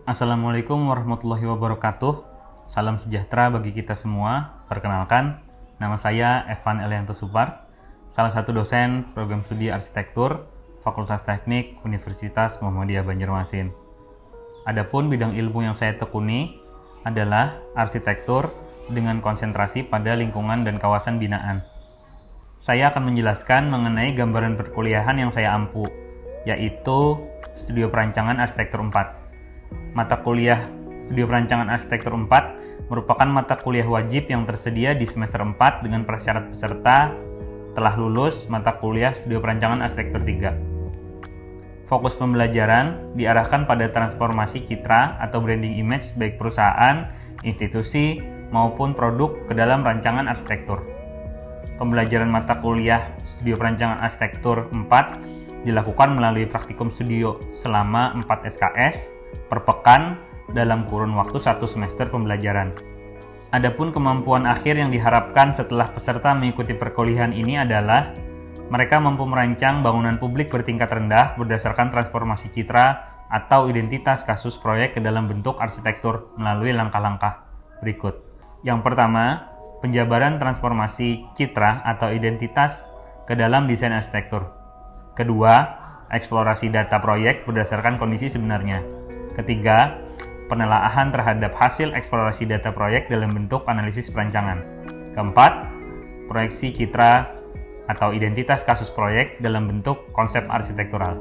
Assalamualaikum warahmatullahi wabarakatuh. Salam sejahtera bagi kita semua. Perkenalkan, nama saya Evan Elianto Supar, salah satu dosen program studi arsitektur Fakultas Teknik Universitas Muhammadiyah Banjarmasin. Adapun bidang ilmu yang saya tekuni adalah arsitektur dengan konsentrasi pada lingkungan dan kawasan binaan. Saya akan menjelaskan mengenai gambaran perkuliahan yang saya ampu, yaitu Studio Perancangan Arsitektur 4. Mata kuliah Studio Perancangan Arsitektur 4 merupakan mata kuliah wajib yang tersedia di semester 4 dengan persyarat peserta telah lulus mata kuliah Studio Perancangan Arsitektur 3. Fokus pembelajaran diarahkan pada transformasi citra atau branding image baik perusahaan, institusi, maupun produk ke dalam rancangan arsitektur. Pembelajaran mata kuliah Studio Perancangan Arsitektur 4 dilakukan melalui praktikum studio selama 4 SKS per pekan dalam kurun waktu 1 semester pembelajaran. Adapun kemampuan akhir yang diharapkan setelah peserta mengikuti perkuliahan ini adalah mereka mampu merancang bangunan publik bertingkat rendah berdasarkan transformasi citra atau identitas kasus proyek ke dalam bentuk arsitektur melalui langkah-langkah berikut. Yang pertama, penjabaran transformasi citra atau identitas ke dalam desain arsitektur. Kedua, eksplorasi data proyek berdasarkan kondisi sebenarnya. Ketiga, penelaahan terhadap hasil eksplorasi data proyek dalam bentuk analisis perancangan. Keempat, proyeksi citra atau identitas kasus proyek dalam bentuk konsep arsitektural.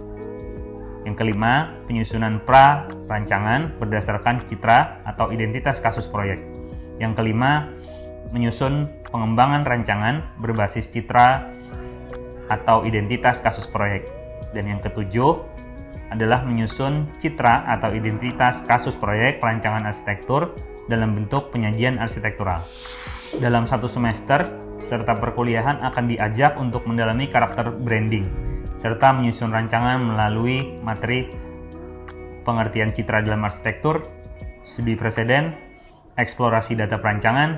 Yang kelima, penyusunan pra-rancangan berdasarkan citra atau identitas kasus proyek. Yang kelima, menyusun pengembangan rancangan berbasis citra atau identitas kasus proyek. Dan yang ketujuh adalah menyusun citra atau identitas kasus proyek perancangan arsitektur dalam bentuk penyajian arsitektural. Dalam 1 semester, peserta perkuliahan akan diajak untuk mendalami karakter branding, serta menyusun rancangan melalui materi pengertian citra dalam arsitektur, studi preseden, eksplorasi data perancangan,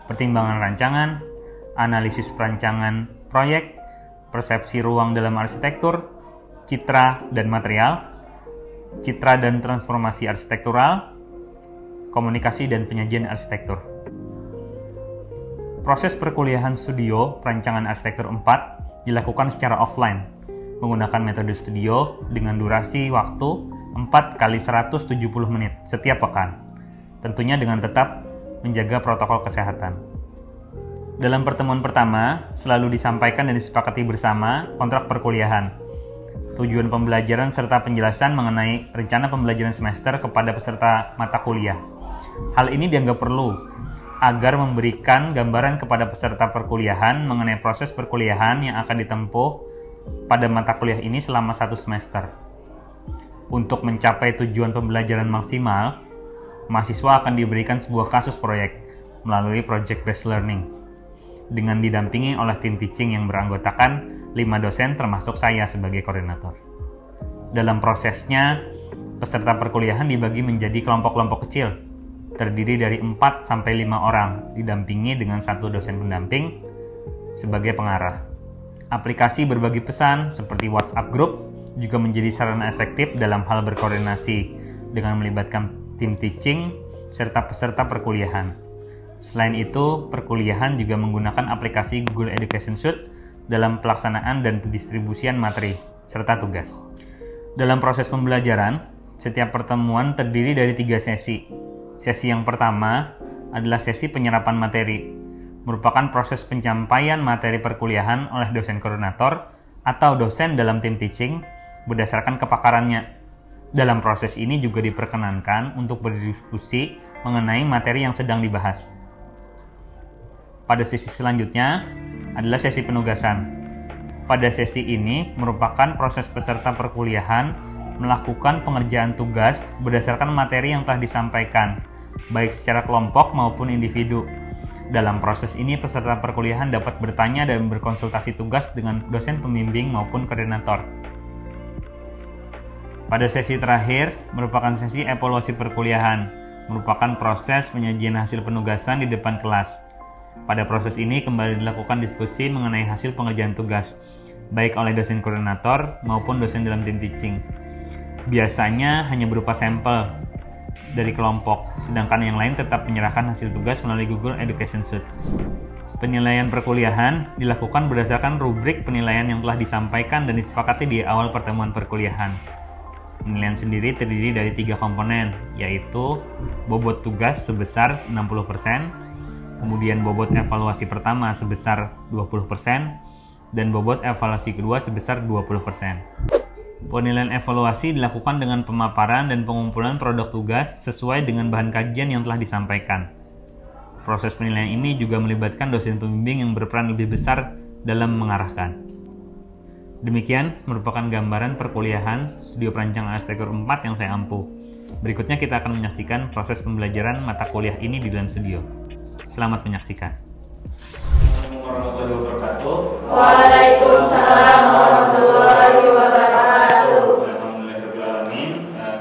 pertimbangan rancangan, analisis perancangan proyek, persepsi ruang dalam arsitektur, citra dan material, citra dan transformasi arsitektural, komunikasi dan penyajian arsitektur. Proses perkuliahan studio perancangan arsitektur 4 dilakukan secara offline, menggunakan metode studio dengan durasi waktu 4 kali 170 menit setiap pekan, tentunya dengan tetap menjaga protokol kesehatan. Dalam pertemuan pertama, selalu disampaikan dan disepakati bersama kontrak perkuliahan, tujuan pembelajaran serta penjelasan mengenai rencana pembelajaran semester kepada peserta mata kuliah. Hal ini dianggap perlu agar memberikan gambaran kepada peserta perkuliahan mengenai proses perkuliahan yang akan ditempuh pada mata kuliah ini selama 1 semester. Untuk mencapai tujuan pembelajaran maksimal, mahasiswa akan diberikan sebuah kasus proyek melalui project based learning dengan didampingi oleh tim teaching yang beranggotakan 5 dosen termasuk saya sebagai koordinator. Dalam prosesnya, peserta perkuliahan dibagi menjadi kelompok-kelompok kecil terdiri dari 4 sampai 5 orang didampingi dengan 1 dosen pendamping sebagai pengarah. Aplikasi berbagi pesan seperti WhatsApp Group juga menjadi sarana efektif dalam hal berkoordinasi dengan melibatkan tim teaching, serta peserta perkuliahan. Selain itu, perkuliahan juga menggunakan aplikasi Google Education Suite dalam pelaksanaan dan pendistribusian materi, serta tugas. Dalam proses pembelajaran, setiap pertemuan terdiri dari 3 sesi. Sesi yang pertama adalah sesi penyerapan materi, merupakan proses penyampaian materi perkuliahan oleh dosen koordinator atau dosen dalam tim teaching berdasarkan kepakarannya. Dalam proses ini juga diperkenankan untuk berdiskusi mengenai materi yang sedang dibahas. Pada sesi selanjutnya adalah sesi penugasan. Pada sesi ini merupakan proses peserta perkuliahan melakukan pengerjaan tugas berdasarkan materi yang telah disampaikan, baik secara kelompok maupun individu. Dalam proses ini peserta perkuliahan dapat bertanya dan berkonsultasi tugas dengan dosen pembimbing maupun koordinator. Pada sesi terakhir, merupakan sesi evaluasi perkuliahan, merupakan proses penyajian hasil penugasan di depan kelas. Pada proses ini kembali dilakukan diskusi mengenai hasil pengerjaan tugas, baik oleh dosen koordinator maupun dosen dalam tim teaching. Biasanya hanya berupa sampel, dari kelompok, sedangkan yang lain tetap menyerahkan hasil tugas melalui Google Education Suite. Penilaian perkuliahan dilakukan berdasarkan rubrik penilaian yang telah disampaikan dan disepakati di awal pertemuan perkuliahan. Penilaian sendiri terdiri dari 3 komponen, yaitu bobot tugas sebesar 60%, kemudian bobot evaluasi pertama sebesar 20%, dan bobot evaluasi kedua sebesar 20%. Penilaian evaluasi dilakukan dengan pemaparan dan pengumpulan produk tugas sesuai dengan bahan kajian yang telah disampaikan. Proses penilaian ini juga melibatkan dosen pembimbing yang berperan lebih besar dalam mengarahkan. Demikian merupakan gambaran perkuliahan Studio Perancangan Arsitektur 4 yang saya ampu. Berikutnya kita akan menyaksikan proses pembelajaran mata kuliah ini di dalam studio. Selamat menyaksikan. Assalamualaikum warahmatullahi wabarakatuh. Waalaikumsalam warahmatullahi wabarakatuh. Alhamdulillahirrahmanirrahim.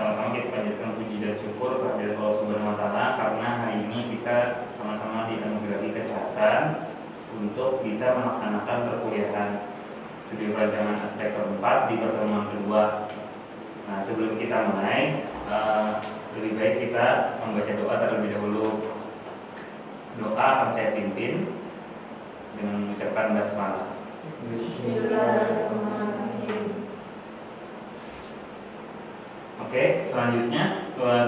Sama-sama kita panjatkan puji dan syukur kepada Allah Subhanahu wa Ta'ala karena hari ini kita sama-sama dianugerahi kesehatan untuk bisa melaksanakan perkuliahan Studio Perancangan Arsitektur 4 di pertemuan kedua. Nah, sebelum kita mulai, lebih baik kita membaca doa terlebih dahulu. Doa akan saya pimpin dengan mengucapkan basmalah. Bismillahirrahmanirrahim. Oke, selanjutnya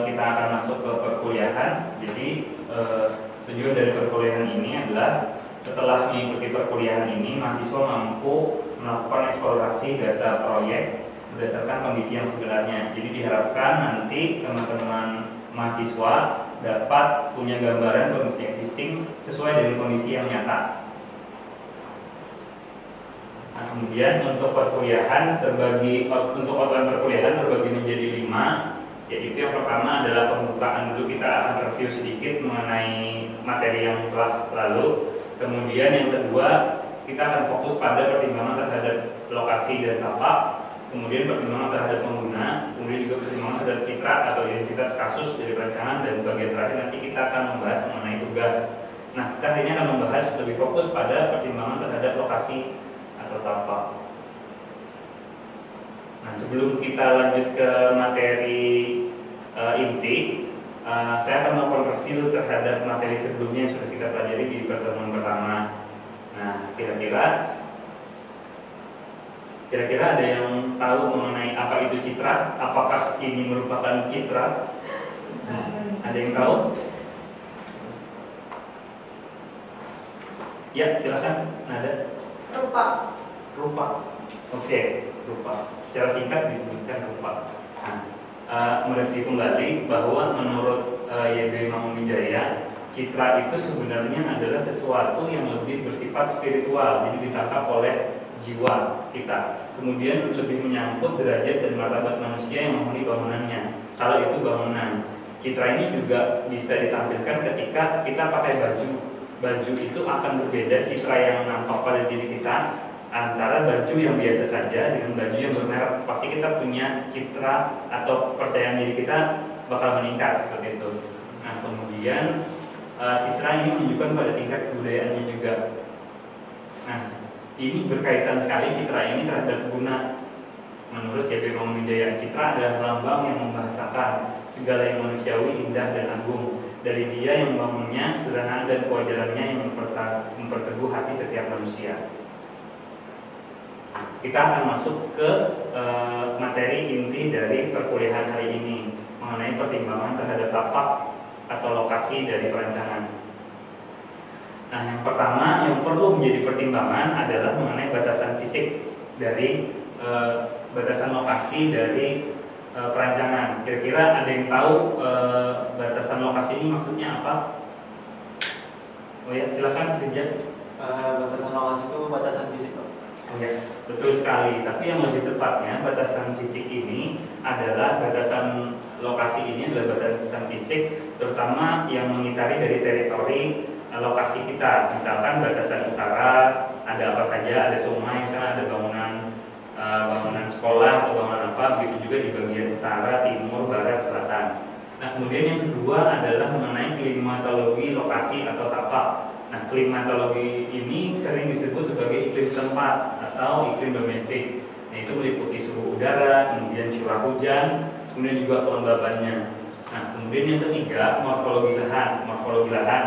kita akan masuk ke perkuliahan. Jadi tujuan dari perkuliahan ini adalah setelah mengikuti perkuliahan ini, mahasiswa mampu melakukan eksplorasi data proyek berdasarkan kondisi yang sebenarnya. Jadi diharapkan nanti teman-teman mahasiswa dapat punya gambaran kondisi existing sesuai dengan kondisi yang nyata. Nah, kemudian untuk perkuliahan untuk outline perkuliahan terbagi menjadi 5, yaitu yang pertama adalah pembukaan dulu, kita akan review sedikit mengenai materi yang telah lalu. Kemudian yang kedua, kita akan fokus pada pertimbangan terhadap lokasi dan tapak, kemudian pertimbangan terhadap pengguna, kemudian juga pertimbangan terhadap citra atau identitas kasus dari perancangan, dan bagian terakhir nanti kita akan membahas mengenai tugas. Nah, kita hari ini akan membahas lebih fokus pada pertimbangan terhadap lokasi atau tapak. Nah, sebelum kita lanjut ke materi inti, saya akan melakukan review terhadap materi sebelumnya yang sudah kita pelajari di pertemuan pertama. Nah, kira-kira ada yang tahu mengenai apa itu citra? Apakah ini merupakan citra? Ada yang tahu? Ya, silakan. Nada. Rupa. Oke, rupa. Secara singkat disebutkan rupa. Nah, mereview kembali bahwa menurut YB Mangunwijaya, citra itu sebenarnya adalah sesuatu yang lebih bersifat spiritual, jadi ditangkap oleh jiwa kita. Kemudian lebih menyangkut derajat dan martabat manusia yang menghuni bangunannya. Kalau itu bangunan, citra ini juga bisa ditampilkan ketika kita pakai baju. Baju itu akan berbeda citra yang nampak pada diri kita antara baju yang biasa saja dengan baju yang bermerek. Pasti kita punya citra atau kepercayaan diri kita bakal meningkat seperti itu. Nah, kemudian citra ini menunjukkan pada tingkat kebudayaannya juga. Nah, ini berkaitan sekali citra ini terhadap guna. Menurut YB Mangunwijaya, citra adalah lambang yang membahasakan segala yang manusiawi, indah dan agung. Dari dia yang membangunnya, sederhana dan kewajarannya yang memperteguh hati setiap manusia. Kita akan masuk ke materi inti dari perkuliahan hari ini mengenai pertimbangan terhadap tapak atau lokasi dari perancangan. Nah, yang pertama yang perlu menjadi pertimbangan adalah mengenai batasan fisik dari batasan lokasi dari perancangan. Kira-kira ada yang tahu batasan lokasi ini maksudnya apa? Oh ya, silakan Rinja. Batasan lokasi itu batasan fisik. Oh ya, betul sekali. Tapi yang lebih tepatnya batasan fisik ini adalah batasan lokasi ini adalah batasan fisik, terutama yang mengitari dari teritori lokasi kita. Misalkan batasan utara ada apa saja, ada sungai, misalnya ada bangunan sekolah atau bangunan apa, begitu juga di bagian utara, timur, barat, selatan. Nah, kemudian yang kedua adalah mengenai klimatologi lokasi atau tapak. Nah, klimatologi ini sering disebut sebagai iklim setempat atau iklim domestik. Nah, itu meliputi suhu udara, kemudian curah hujan, kemudian juga kelembabannya. Nah, kemudian yang ketiga, morfologi lahan. Morfologi lahan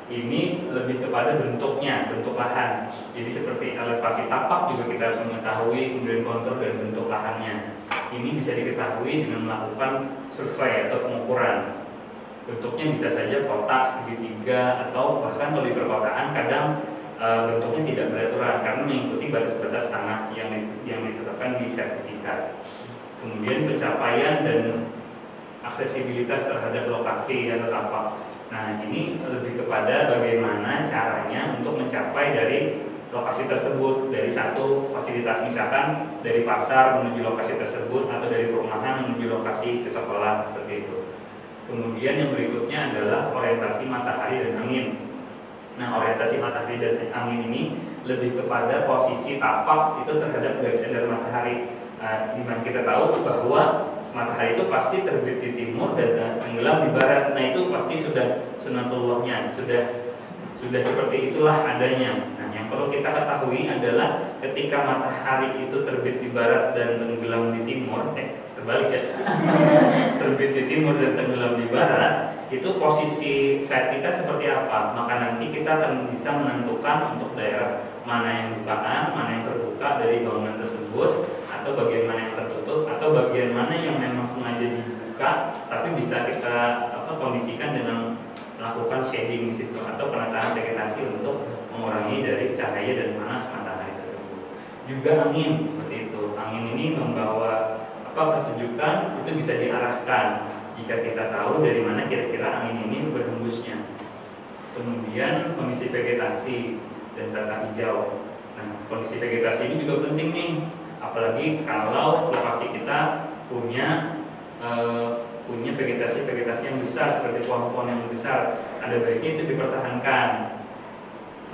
ini lebih kepada bentuknya, bentuk lahan. Jadi seperti elevasi tapak juga kita harus mengetahui, kemudian kontur dan bentuk lahannya. Ini bisa diketahui dengan melakukan survei atau pengukuran. Bentuknya bisa saja kotak, segitiga, atau bahkan kalau di perkotaan kadang bentuknya tidak beraturan karena mengikuti batas-batas tanah yang ditetapkan di sertifikat. Kemudian pencapaian dan aksesibilitas terhadap lokasi atau tapak. Nah, ini lebih kepada bagaimana caranya untuk mencapai dari lokasi tersebut, dari satu fasilitas, misalkan dari pasar menuju lokasi tersebut atau dari perumahan menuju lokasi ke sekolah, seperti itu. Kemudian yang berikutnya adalah orientasi matahari dan angin. Nah, orientasi matahari dan angin ini lebih kepada posisi tapak itu terhadap garis standar matahari. Di mana kita tahu bahwa matahari itu pasti terbit di timur dan tenggelam di barat. Nah, itu pasti sudah sunatullahnya, sudah seperti itulah adanya. Nah, yang perlu kita ketahui adalah ketika matahari itu terbit di barat dan tenggelam di timur, terbalik ya, terbit di timur dan tenggelam di barat, itu posisi set kita seperti apa. Maka nanti kita akan bisa menentukan untuk daerah mana yang bukaan, mana yang terbuka dari bangunan tersebut, atau bagian mana yang tertutup, atau bagian mana yang memang sengaja dibuka tapi bisa kita kondisikan dengan melakukan shading di situ atau penataan vegetasi untuk mengurangi dari cahaya dan panas matahari tersebut. Juga angin seperti itu. Angin ini membawa kesejukan, itu bisa diarahkan jika kita tahu dari mana kira-kira angin ini berhembusnya. Kemudian kondisi vegetasi dan tata hijau. Nah, kondisi vegetasi ini juga penting nih, apalagi kalau lokasi kita punya vegetasi yang besar seperti pohon-pohon yang besar, ada baiknya itu dipertahankan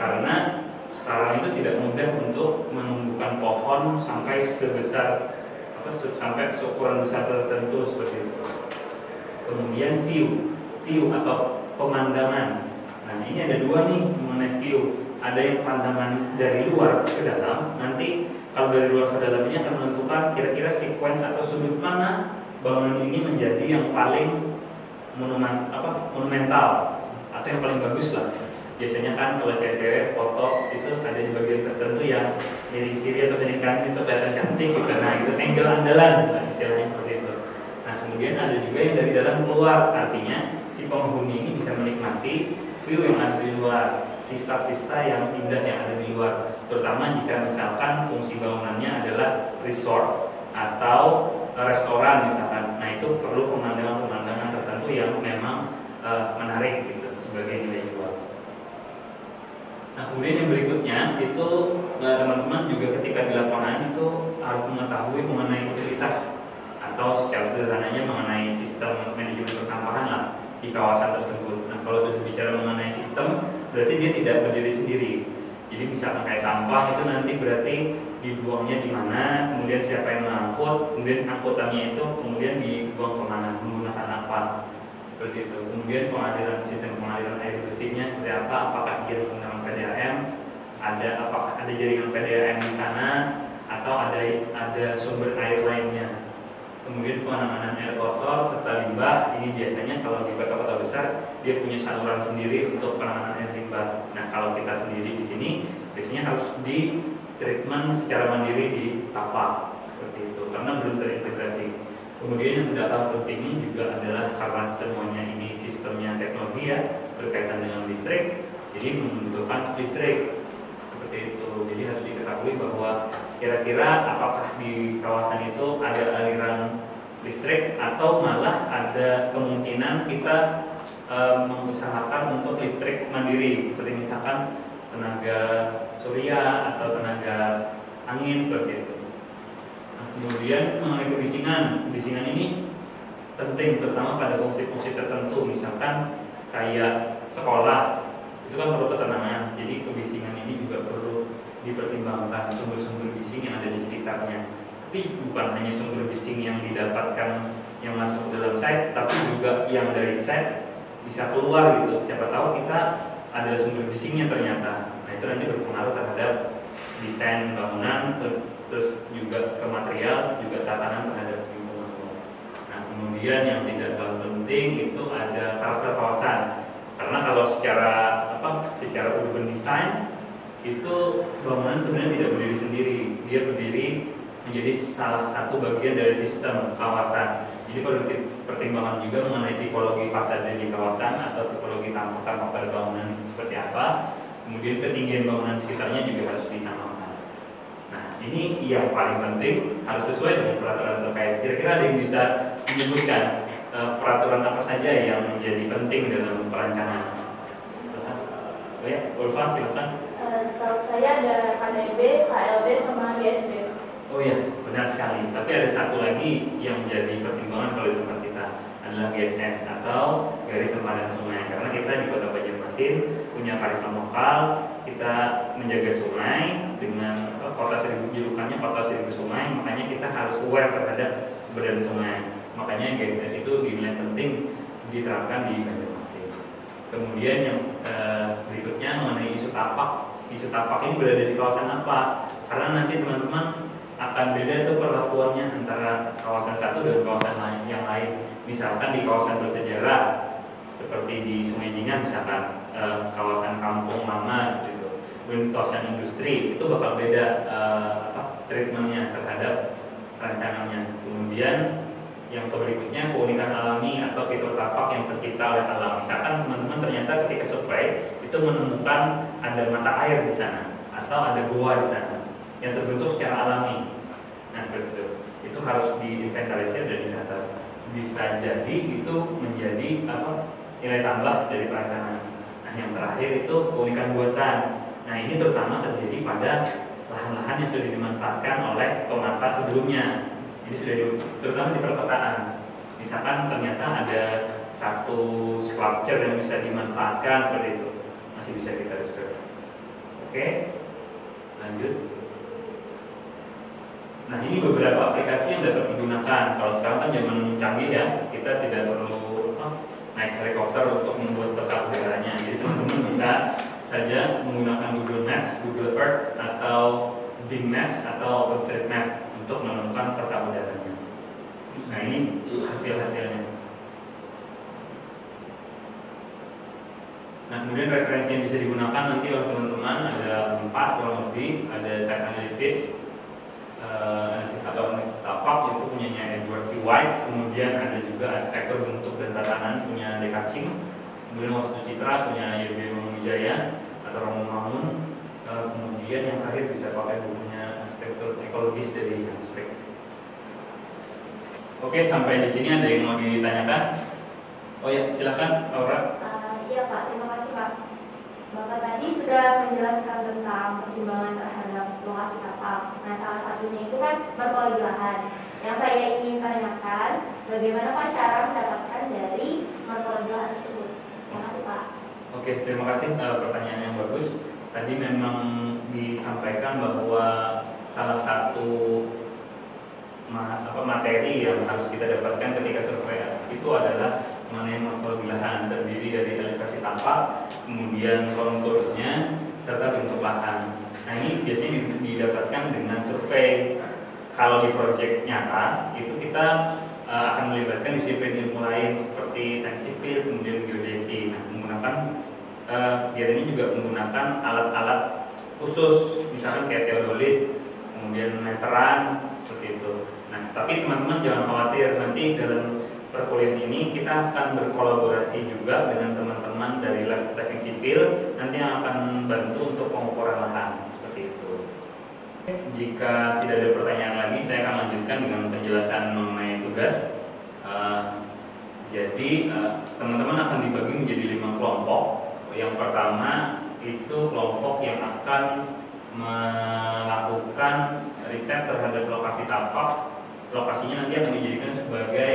karena sekarang itu tidak mudah untuk menumbuhkan pohon sampai sampai seukuran besar tertentu seperti itu. Kemudian view atau pemandangan. Nah, ini ada dua nih mengenai view. Ada yang pandangan dari luar ke dalam. Nanti kalau dari luar ke dalam ini akan menentukan kira-kira sequence atau sudut mana bangunan ini menjadi yang paling monumental atau yang paling bagus lah. Biasanya kan kalau cewek-cewek foto itu ada di bagian tertentu yang miring kiri atau miring kanan itu kelihatan cantik gitu. Nah, itu angle andalan, istilahnya seperti itu. Nah, kemudian ada juga yang dari dalam keluar, artinya si penghuni ini bisa menikmati view yang ada di luar, vista-vista yang indah yang ada di luar. Terutama jika misalkan fungsi bangunannya adalah resort atau restoran misalkan. Nah, itu perlu pemandangan-pemandangan tertentu yang memang menarik gitu sebagai nilai jual. Nah, kemudian yang berikutnya itu teman-teman juga ketika di lapangan itu harus mengetahui mengenai utilitas atau secara sederhananya mengenai sistem manajemen persampahan lah di kawasan tersebut. Nah, kalau sudah bicara mengenai sistem, berarti dia tidak berdiri sendiri. Jadi misalkan kayak sampah itu nanti berarti dibuangnya di mana, kemudian siapa yang mengangkut, kemudian angkutannya itu kemudian dibuang kemana, menggunakan apa, seperti itu. Kemudian sistem pengaliran air bersihnya seperti apa, apakah dia menggunakan PDAM, apakah ada jaringan PDAM di sana, atau ada sumber air lainnya. Kemudian penanganan air kotor serta limbah, ini biasanya kalau di kota-kota besar dia punya saluran sendiri untuk penanganan air limbah. Nah, kalau kita sendiri di sini biasanya harus di treatment secara mandiri di tapak seperti itu karena belum terintegrasi. Kemudian yang tidak kalah pentingnya juga adalah karena semuanya ini sistemnya teknologi ya, berkaitan dengan listrik, jadi membutuhkan listrik seperti itu. Jadi harus diketahui bahwa kira-kira apakah di kawasan itu ada aliran listrik atau malah ada kemungkinan kita mengusahakan untuk listrik mandiri seperti misalkan tenaga surya atau tenaga angin seperti itu. Nah, kemudian mengenai kebisingan ini penting terutama pada fungsi-fungsi tertentu, misalkan kayak sekolah itu kan perlu ketenangan, jadi kebisingan ini juga perlu dipertimbangkan sumber-sumber bising yang ada di sekitarnya. Tapi bukan hanya sumber bising yang didapatkan yang masuk ke dalam site, tapi juga yang dari site bisa keluar gitu. Siapa tahu kita ada sumber bisingnya ternyata. Nah, itu nanti berpengaruh terhadap desain bangunan, terus juga ke material, juga tatanan terhadap lingkungan. Nah, kemudian yang tidak kalah penting itu ada karakter kawasan. Karena kalau secara urban design itu bangunan sebenarnya tidak berdiri sendiri, dia berdiri menjadi salah satu bagian dari sistem kawasan. Jadi perlu pertimbangan juga mengenai tipologi fasade di kawasan atau tipologi tampak pada bangunan seperti apa. Kemudian ketinggian bangunan sekitarnya juga harus disamakan. Nah, ini yang paling penting harus sesuai dengan peraturan terkait. Kira-kira ada yang bisa menyebutkan peraturan apa saja yang menjadi penting dalam perancangan? Ya, Ulfa silakan. Setahu saya ada KDB, KLB, sama GSB. Oh ya, benar sekali. Tapi ada satu lagi yang menjadi pertimbangan kalau di tempat kita adalah GSS atau garis sempadan sungai. Karena kita di Kota Banjarmasin punya kearifan lokal, kita menjaga sungai dengan kota seribu julukannya kota seribu sungai, makanya kita harus aware terhadap badan sungai. Makanya GSS itu dinilai penting diterapkan di Banjarmasin. Kemudian yang berikutnya mengenai isu tapak. Isu tapak ini berada di kawasan apa? Karena nanti teman-teman akan beda tuh perlakuannya antara kawasan satu dan kawasan yang lain. Misalkan di kawasan bersejarah seperti di Sungai Jingan, misalkan kawasan kampung lama seperti itu. Kemudian kawasan industri itu bakal beda treatmentnya terhadap rancangannya. Kemudian yang berikutnya keunikan alami atau fitur tapak yang tercipta oleh alam. Misalkan teman-teman ternyata ketika survei itu menemukan ada mata air di sana atau ada gua di sana yang terbentuk secara alami. Nah, betul. Itu harus diinventarisir dan dicatat. Bisa jadi itu menjadi nilai tambah dari perancangan. Nah, yang terakhir itu keunikan buatan. Nah, ini terutama terjadi pada lahan-lahan yang sudah dimanfaatkan oleh pemanfaat sebelumnya. Jadi sudah terutama di perkotaan. Misalkan ternyata ada satu sculpture yang bisa dimanfaatkan seperti itu, masih bisa kita reserve. Oke, lanjut. Nah, ini beberapa aplikasi yang dapat digunakan. Kalau sekarang kan zaman canggih ya, kita tidak perlu naik helikopter untuk membuat peta udaranya. Jadi teman-teman bisa saja menggunakan Google Maps, Google Earth, atau Bing Maps atau OpenStreetMap untuk menemukan peta udaranya. Nah, ini hasil-hasilnya. Nah, kemudian referensi yang bisa digunakan nanti oleh teman-teman ada 4 kurang lebih. Ada site analysis, analisis tapak itu punyanya Edward T. White. Kemudian ada juga arsitektur bentuk dan tatanan punya Dekacing. Kemudian Wastu Citra punya YB Wijaya atau Romo Mangun. Kemudian yang terakhir bisa pakai bukunya arsitektur ekologis dari Hansbeck. Oke, sampai di sini ada yang mau ditanyakan? Oh ya, silakan Aura. Iya Pak, terima kasih Pak. Bapak tadi sudah menjelaskan tentang pertimbangan terhadap lokasi tapak. Nah, salah satunya itu kan morfologi lahan. Yang saya ingin tanyakan, bagaimana Pak cara mendapatkan dari morfologi lahan tersebut? Terima kasih Pak. Oke, terima kasih pertanyaan yang bagus. Tadi memang disampaikan bahwa salah satu materi yang harus kita dapatkan ketika survei itu adalah mengenai morfologi lahan, terdiri dari elevasi tapak, kemudian konturnya, serta bentuk lahan. Nah, ini biasanya didapatkan dengan survei. Kalau di proyek nyata itu kita akan melibatkan disiplin ilmu lain seperti teknik sipil, kemudian geodesi. Nah, menggunakan biasanya juga menggunakan alat-alat khusus, misalkan kayak teodolit, kemudian meteran, seperti itu. Nah, tapi teman-teman jangan khawatir, nanti dalam perkuliahan ini kita akan berkolaborasi juga dengan teman-teman dari lab teknik sipil, nanti yang akan bantu untuk pengukuran lahan, seperti itu. Jika tidak ada pertanyaan lagi, saya akan lanjutkan dengan penjelasan mengenai tugas. Jadi teman-teman akan dibagi menjadi 5 kelompok. Yang pertama itu kelompok yang akan melakukan riset terhadap lokasi tapak. Lokasinya nanti akan dijadikan sebagai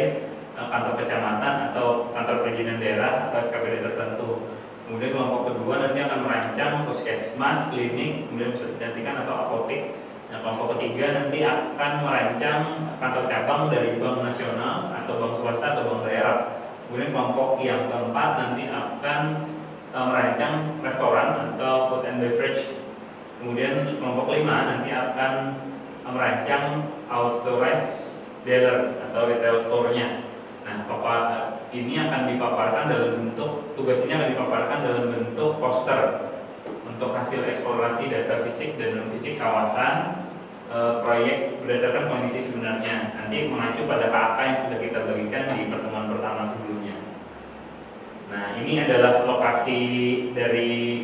kantor kecamatan atau kantor perizinan daerah atau SKPD tertentu. Kemudian kelompok kedua nanti akan merancang puskesmas, klinik, kemudian bisa digantikan atau apotek. Nah, kelompok ketiga nanti akan merancang kantor cabang dari bank nasional atau bank swasta atau bank daerah. Kemudian kelompok yang keempat nanti akan merancang restoran atau food and beverage. Kemudian kelompok kelima nanti akan merancang authorized dealer atau retail store-nya. Nah, ini akan dipaparkan dalam bentuk, tugas ini akan dipaparkan dalam bentuk poster untuk hasil eksplorasi data fisik dan non fisik kawasan proyek berdasarkan kondisi sebenarnya. Nanti mengacu pada KK yang sudah kita bagikan di pertemuan pertama sebelumnya. Nah, ini adalah lokasi dari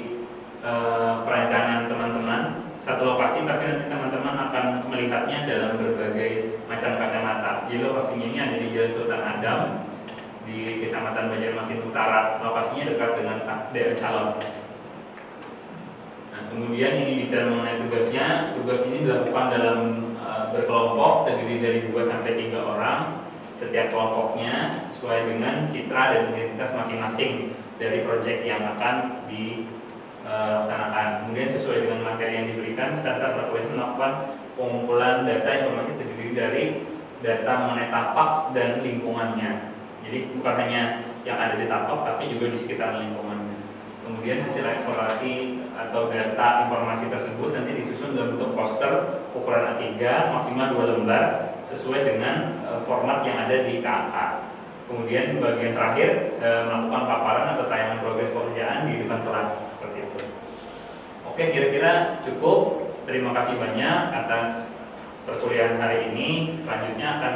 perancangan teman-teman. Satu lokasi, tapi nanti teman-teman akan melihatnya dalam berbagai macam kacamata. Jadi lokasinya ini ada di Jalan Sultan Adam di Kecamatan Banjarmasin Utara. Lokasinya dekat dengan daerah Calon. Nah, kemudian ini detail mengenai tugasnya. Tugas ini dilakukan dalam berkelompok terdiri dari 2 sampai 3 orang. Setiap kelompoknya sesuai dengan citra dan identitas masing-masing dari proyek yang akan dilaksanakan. Kemudian sesuai dengan materi yang diberikan, peserta berkewajiban melakukan pengumpulan data informasi terdiri dari data mengenai tapak dan lingkungannya. Jadi bukan hanya yang ada di tapak, tapi juga di sekitar lingkungannya. Kemudian hasil eksplorasi atau data informasi tersebut nanti disusun dalam bentuk poster ukuran A3 maksimal 2 lembar sesuai dengan format yang ada di KK. Kemudian di bagian terakhir melakukan paparan atau tayangan progres pekerjaan di depan kelas seperti itu. Oke, kira-kira cukup. Terima kasih banyak atas perkuliahan hari ini. Selanjutnya akan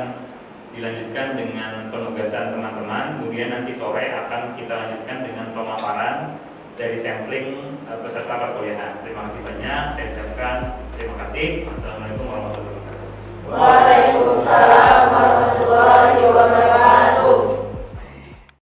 dilanjutkan dengan penugasan teman-teman. Kemudian nanti sore akan kita lanjutkan dengan pemaparan dari sampling peserta perkuliahan. Terima kasih banyak. Saya ucapkan terima kasih. Assalamualaikum warahmatullahi wabarakatuh. Waalaikumsalam warahmatullahi wabarakatuh.